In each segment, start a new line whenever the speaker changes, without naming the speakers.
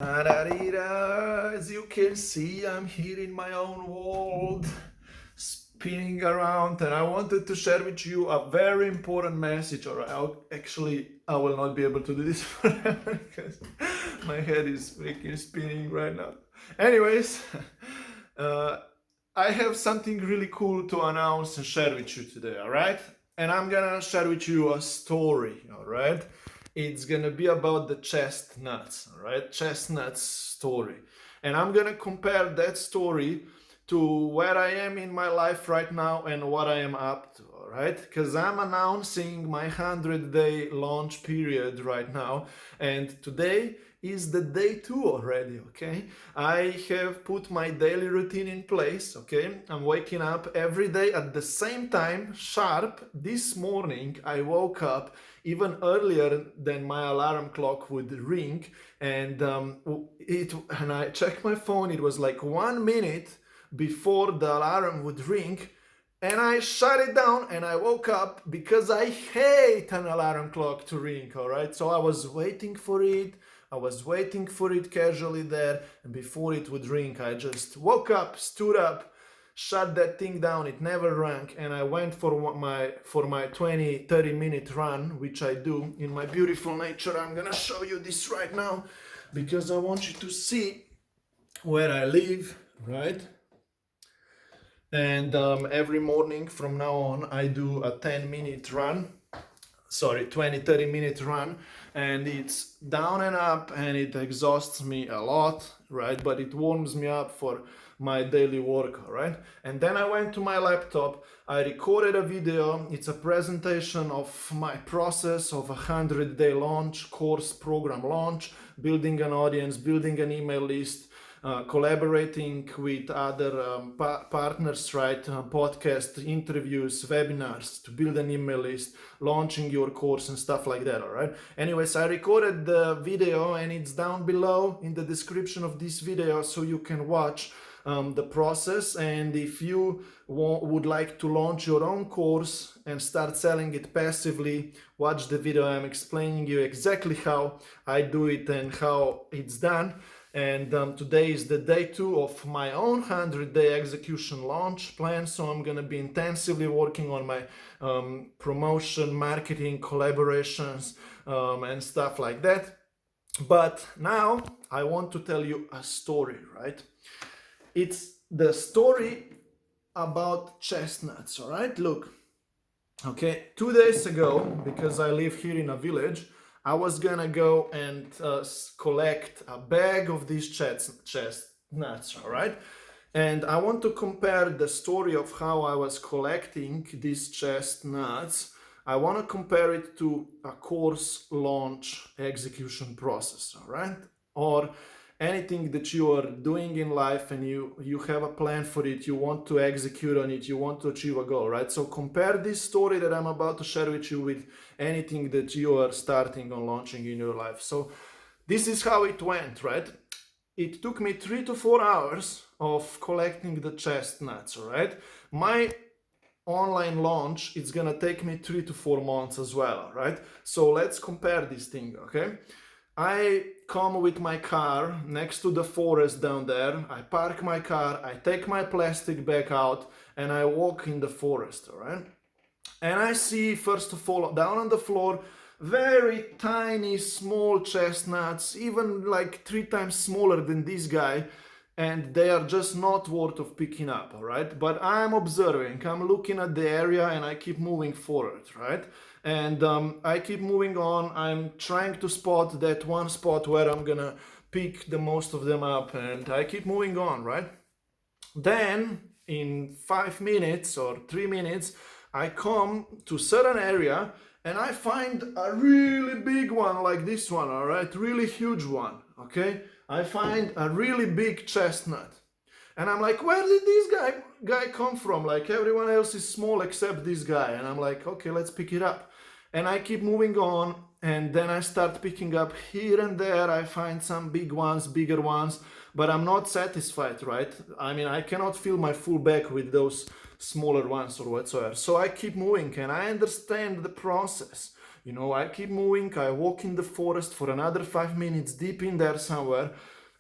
As you can see, I'm here in my own world, spinning around, and I wanted to share with you a very important message. Or I will not be able to do this forever because my head is freaking spinning right now. Anyways, uh, I have something really cool to announce and share with you today, all right? And I'm gonna share with you a story, all right? It's gonna be about the chestnuts, all right? Chestnuts story. And I'm gonna compare that story to where I am in my life right now and what I am up to, all right? Because I'm announcing my 100-day launch period right now, and today is the day 2 already, okay? I have put my daily routine in place, okay? I'm waking up every day at the same time, sharp. This morning, I woke up even earlier than my alarm clock would ring, and and I checked my phone. It was like 1 minute before the alarm would ring, and I shut it down and I woke up because I hate an alarm clock to ring, all right? So I was waiting for it. I was waiting for it casually there, and before it would ring, I just woke up, stood up, shut that thing down. It never rang, and I went for my 20-30 minute run, which I do in my beautiful nature. I'm gonna show you this right now because I want you to see where I live, right? And every morning from now on, I do a 10-minute run, sorry, 20-30 minute run, and it's down and up, and it exhausts me a lot, right? But it warms me up for my daily work, all right? And then I went to my laptop, I recorded a video. It's a presentation of my process of a 100-day launch, course program launch, building an audience, building an email list, collaborating with other partners, right? Podcast interviews, webinars to build an email list, launching your course and stuff like that, all right? Anyways, I recorded the video and it's down below in the description of this video so you can watch the process. And if you would like to launch your own course and start selling it passively, watch the video. I'm explaining you exactly how I do it and how it's done. And today is the day 2 of my own 100-day execution launch plan. So I'm going to be intensively working on my promotion, marketing, collaborations, and stuff like that. But now I want to tell you a story, right? It's the story about chestnuts, all right? Look, okay, 2 days ago, because I live here in a village, I was gonna go and collect a bag of these chestnuts, all right? And I want to compare the story of how I was collecting these chestnuts. I want to compare it to a course launch execution process, all right? Or anything that you are doing in life and you have a plan for it, you want to execute on it, you want to achieve a goal, right? So compare this story that I'm about to share with you with anything that you are starting on launching in your life. So this is how it went, right? It took me 3 to 4 hours of collecting the chestnuts, all right? My online launch, it's gonna take me 3 to 4 months as well, all right? So let's compare this thing, okay? I come with my car next to the forest down there. I park my car, I take my plastic bag out, and I walk in the forest, all right? And I see, first of all, down on the floor, very tiny, small chestnuts, even like 3 times smaller than this guy, and they are just not worth of picking up, all right? But I'm observing, I'm looking at the area, and I keep moving forward, right? And I keep moving on. I'm trying to spot that one spot where I'm gonna pick the most of them up, and I keep moving on, right? Then in 5 minutes or 3 minutes, I come to a certain area and I find a really big one like this one, all right? Really huge one, okay? I find a really big chestnut. And I'm like, where did this guy come from? Like, everyone else is small except this guy. And I'm like, okay, let's pick it up. And I keep moving on, and then I start picking up here and there. I find some big ones, bigger ones, but I'm not satisfied, right? I mean, I cannot fill my full bag with those smaller ones or whatsoever. So I keep moving, and I understand the process. I keep moving, I walk in the forest for another 5 minutes deep in there somewhere,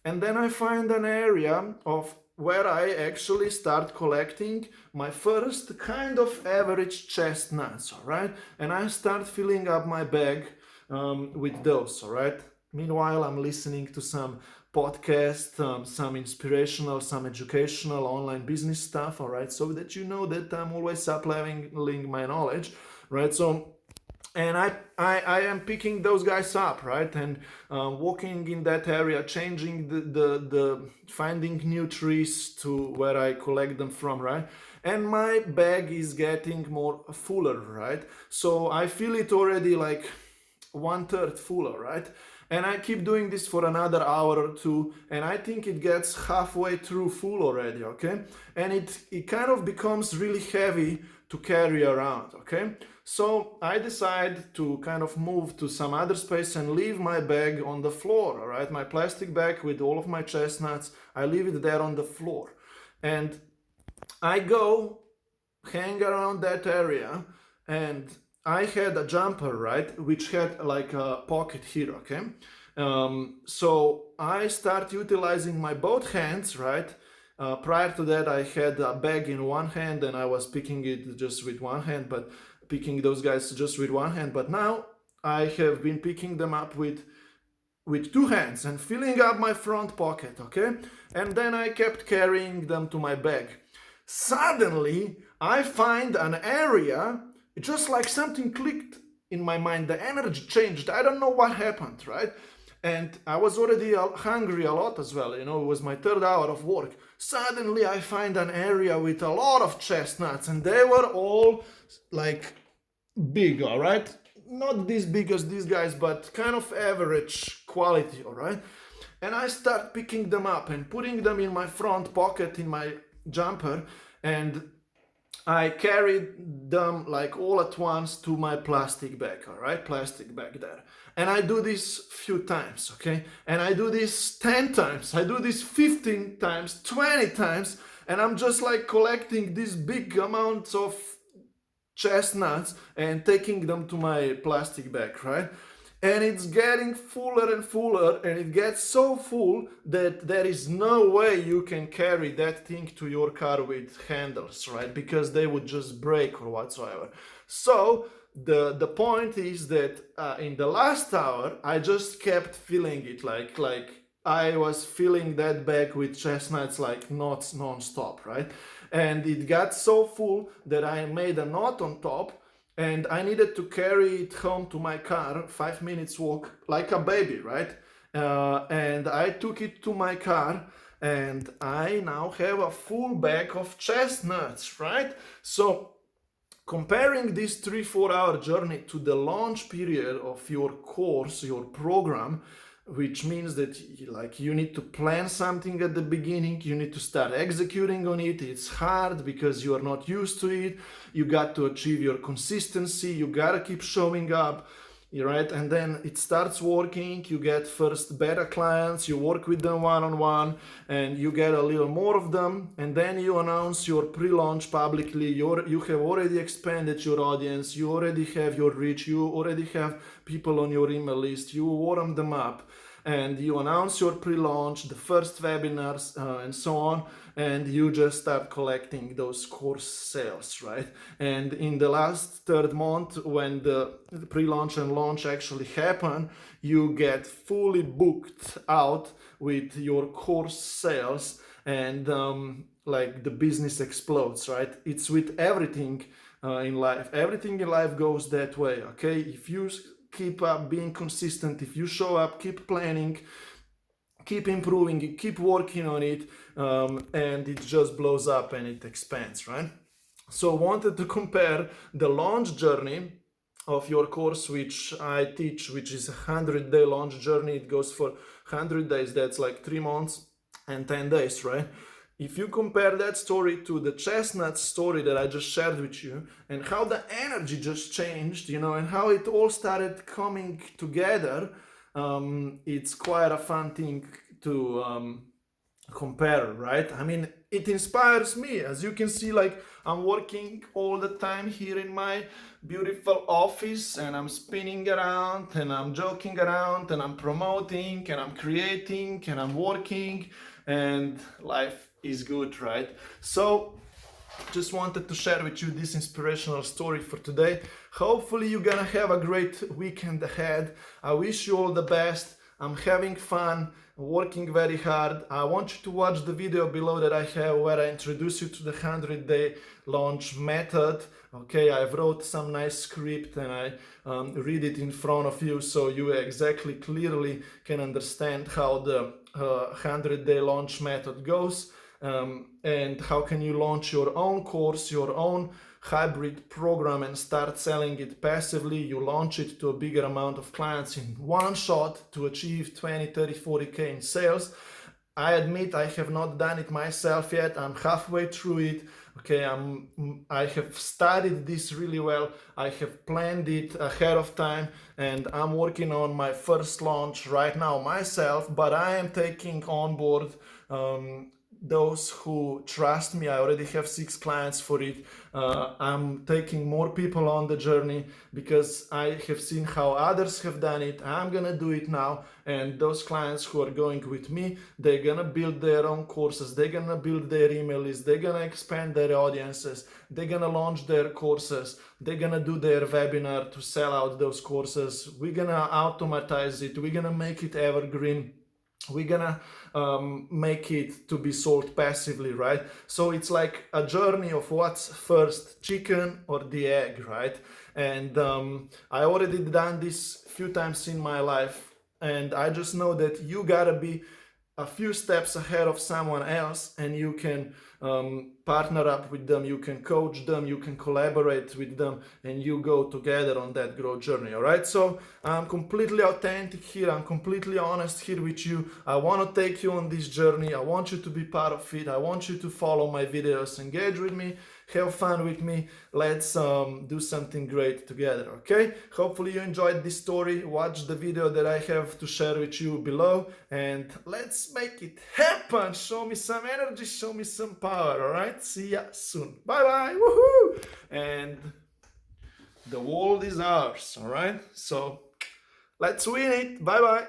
and then I find an area of where I actually start collecting my first kind of average chestnuts, all right? And I start filling up my bag with those, all right? Meanwhile, I'm listening to some podcast, some inspirational, some educational online business stuff, all right? So that that I'm always up-leveling my knowledge, right? So, and I am picking those guys up, right? And walking in that area, changing the finding new trees to where I collect them from, right? And my bag is getting more fuller, right? So I feel it already like 1/3 fuller, right? And I keep doing this for another hour or two, and I think it gets halfway through full already, okay? And it kind of becomes really heavy to carry around, okay? So I decide to kind of move to some other space and leave my bag on the floor, all right? My plastic bag with all of my chestnuts, I leave it there on the floor. And I go hang around that area, and I had a jumper, right, which had like a pocket here, okay? So I start utilizing my both hands, right? Prior to that, I had a bag in one hand and I was picking it just with one hand, but picking those guys just with one hand. But now I have been picking them up with two hands and filling up my front pocket, okay? And then I kept carrying them to my bag. Suddenly, I find an area, just like something clicked in my mind. The energy changed. I don't know what happened, right? And I was already hungry a lot as well. It was my 3rd hour of work. Suddenly, I find an area with a lot of chestnuts, and they were all like big, all right? Not this big as these guys, but kind of average quality, all right? And I start picking them up and putting them in my front pocket in my jumper, and I carried them like all at once to my plastic bag, all right? Plastic bag there. And I do this few times, okay? And I do this 10 times, I do this 15 times, 20 times, and I'm just like collecting these big amounts of chestnuts and taking them to my plastic bag, right? And it's getting fuller and fuller, and it gets so full that there is no way you can carry that thing to your car with handles, right? Because they would just break or whatsoever. So the point is that in the last hour, I just kept filling it like I was filling that bag with chestnuts like not non-stop, right? And it got so full that I made a knot on top, and I needed to carry it home to my car, 5 minutes walk, like a baby, right? And I took it to my car, and I now have a full bag of chestnuts, right? So comparing this 3-4 hour journey to the launch period of your course, your program, which means that you need to plan something at the beginning, you need to start executing on it. It's hard because you are not used to it. You got to achieve your consistency, you gotta keep showing up, right? And then it starts working, you get first beta clients, you work with them one-on-one, and you get a little more of them, and then you announce your pre-launch publicly. You have already expanded your audience, you already have your reach, you already have people on your email list, you warm them up, and you announce your pre-launch, the first webinars, and so on, and you just start collecting those course sales, right? And in the last 3rd month, when the pre-launch and launch actually happen, you get fully booked out with your course sales, and the business explodes, right? It's with everything in life. Everything in life goes that way, okay? If you keep up being consistent, if you show up, keep planning, keep improving it, keep working on it, and it just blows up and it expands, right? So wanted to compare the launch journey of your course, which I teach, which is a 100-day launch journey. It goes for 100 days. That's like 3 months and 10 days, right? If you compare that story to the chestnut story that I just shared with you, and how the energy just changed, and how it all started coming together, it's quite a fun thing compare, right? I mean, it inspires me. As you can see, like, I'm working all the time here in my beautiful office, and I'm spinning around and I'm joking around and I'm promoting and I'm creating and I'm working, and life is good, right? So just wanted to share with you this inspirational story for today. Hopefully you're gonna have a great weekend ahead. I wish you all the best. I'm having fun, working very hard. I want you to watch the video below that I have where I introduce you to the 100-day launch method. Okay, I've wrote some nice script and I read it in front of you so you exactly clearly can understand how the 100-day launch method goes. And how can you launch your own course, your own hybrid program, and start selling it passively. You launch it to a bigger amount of clients in one shot to achieve 20, 30, 40K in sales. I admit I have not done it myself yet. I'm halfway through it. Okay, I have studied this really well. I have planned it ahead of time, and I'm working on my first launch right now myself, but I am taking on board those who trust me. I already have 6 clients for it. I'm taking more people on the journey because I have seen how others have done it. I'm gonna do it now, and those clients who are going with me, they're gonna build their own courses, they're gonna build their email list, they're gonna expand their audiences, they're gonna launch their courses, they're gonna do their webinar to sell out those courses. We're gonna automatize it, we're gonna make it evergreen, we're gonna make it to be sold passively, right? So it's like a journey of what's first, chicken or the egg, right? And I already done this a few times in my life, and I just know that you gotta be a few steps ahead of someone else, and you can partner up with them, you can coach them, you can collaborate with them, and you go together on that growth journey. All right, so I'm completely authentic here, I'm completely honest here with you. I want to take you on this journey, I want you to be part of it, I want you to follow my videos, engage with me, have fun with me. Let's do something great together. Okay, hopefully you enjoyed this story. Watch the video that I have to share with you below, and let's make it happen. Show me some energy, show me some power. All right, see ya soon. Bye bye. Woohoo! And the world is ours. All right, so let's win it. Bye bye.